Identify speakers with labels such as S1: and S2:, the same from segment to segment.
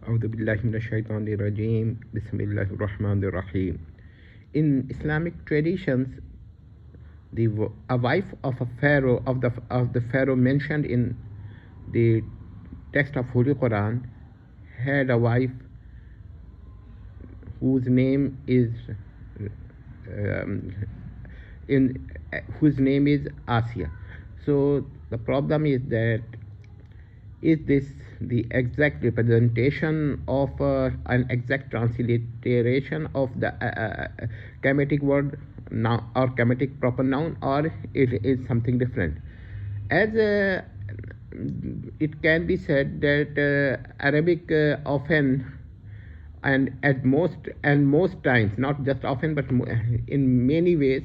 S1: أعوذ بالله من الشيطان الرجيم بسم الله الرحمن الرحيم. In Islamic traditions, a wife of a pharaoh of the pharaoh mentioned in the text of Holy Quran had a wife whose name is Asiyah. So the problem is that is this the exact representation of an exact transliteration of the Kemetic word noun or Kemetic proper noun, or it is something different? As it can be said that Arabic often and most times, not just often but in many ways,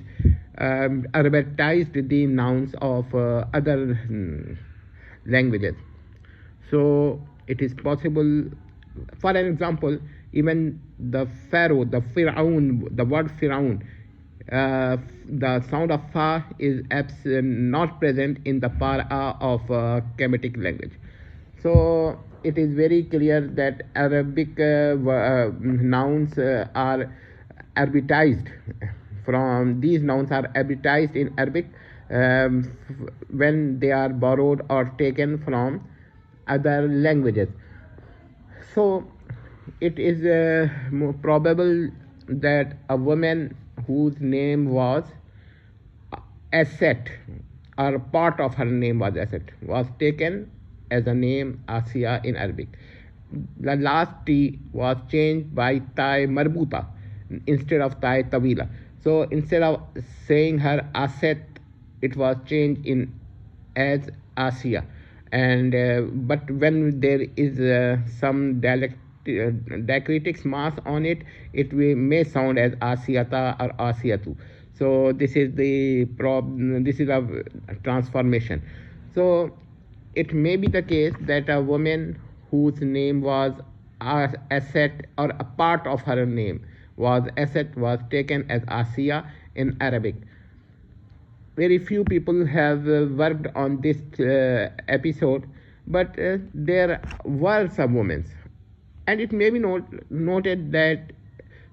S1: Arabized the nouns of other languages. So it is possible, for an example, even the Pharaoh, the word Pharaoh, the sound of fa is not present in the para of Kemetic language. So it is very clear that Arabic nouns are Arabized. These nouns are Arabized in Arabic when they are borrowed or taken from other languages. So it is more probable that a woman whose name was Aset, or part of her name was Aset, was taken as a name Asiyah in Arabic. The last T was changed by Tai Marbuta instead of Tai Tawila. So instead of saying her Aset, it was changed in as Asiyah. And but when there is some diacritics mass on it, it may sound as Asiyata or Asiyatu. So this is the this is a transformation. So it may be the case that a woman whose name was Aset, or a part of her name was Aset, was taken as Asiyah in Arabic. Very few people have worked on this episode, but there were some women. And it may be noted that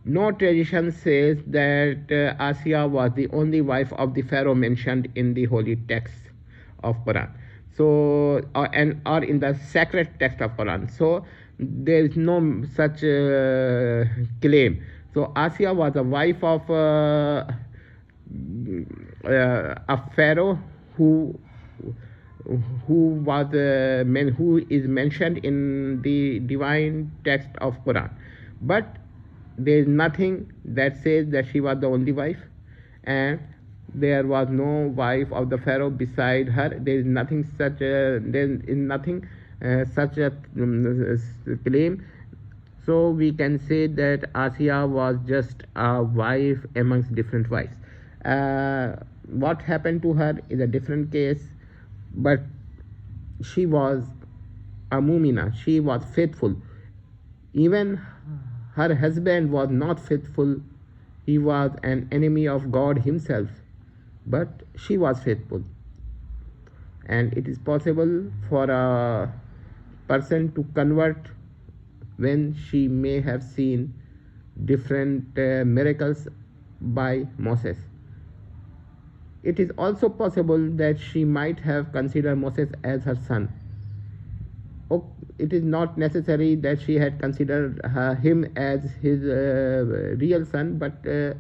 S1: no tradition says that Asiyah was the only wife of the Pharaoh mentioned in the holy text of Quran. So, or in the sacred text of Quran. So, there is no such claim. So, Asiyah was a wife of a pharaoh who is mentioned in the divine text of Quran, but there is nothing that says that she was the only wife, and there was no wife of the pharaoh beside her. There is nothing such a claim. So we can say that Asiyah was just a wife amongst different wives. What happened to her is a different case, but she was a mu'mina, she was faithful. Even her husband was not faithful, he was an enemy of God himself, but she was faithful. And it is possible for a person to convert when she may have seen different miracles by Moses. It is also possible that she might have considered Moses as her son. It is not necessary that she had considered him as his real son, but a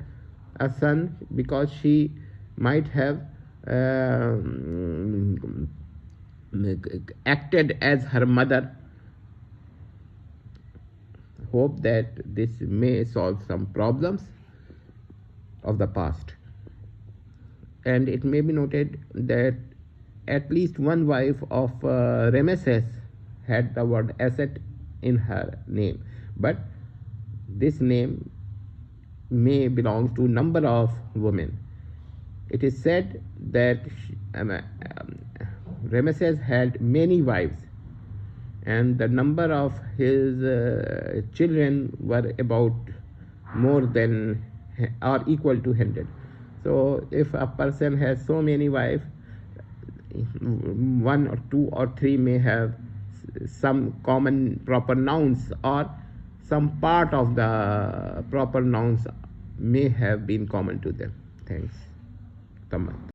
S1: son, because she might have acted as her mother. Hope that this may solve some problems of the past. And it may be noted that at least one wife of Ramesses had the word Aset in her name, but this name may belong to a number of women. It is said that Ramesses had many wives, and the number of his children were about more than or equal to 100. So if a person has so many wives, one or two or three may have some common proper nouns or some part of the proper nouns may have been common to them. Thanks. Tamat.